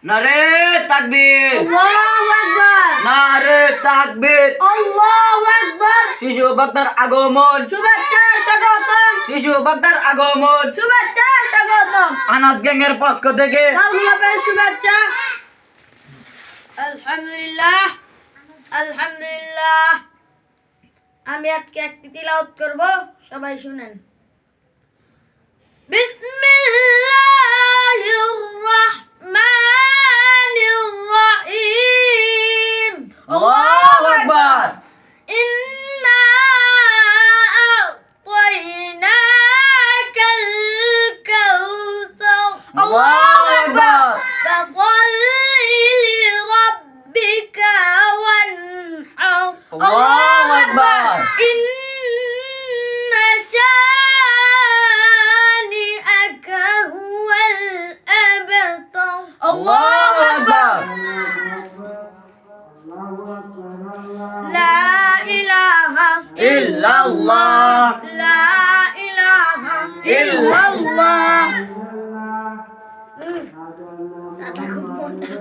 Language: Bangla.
নারে তাকবীর, আল্লাহু আকবার, নারে তাকবীর। আল্লাহু আকবার। শিশু বক্তার আগমন, শুভেচ্ছা স্বাগতম, শিশু বক্তার আগমন। শুভেচ্ছা স্বাগতম। আনাজ গ্যাংয়ের পক্ষ থেকে গোলাপের শুভেচ্ছা। আলহামদুলিল্লাহ, আলহামদুলিল্লাহ। আমি আজকে একটি তিলাওয়াত করব, সবাই শুনেন। বিসমিল্লাহির রাহমানির রহিম। আল্লাহু আকবার। ইন্না আ'তাইনাকাল কাউসার। আল্লাহু আকবার। ফাসাল্লি লিরাব্বিকা ওয়ানহার। আল্লাহু আকবার। ইন্না শানিআকা হুয়াল আবতার। আল্লাহু আকবার। লা ইলাহা ইল্লাল্লাহ, লা ইলাহা ইল্লাল্লাহ। এটা খুব মজা।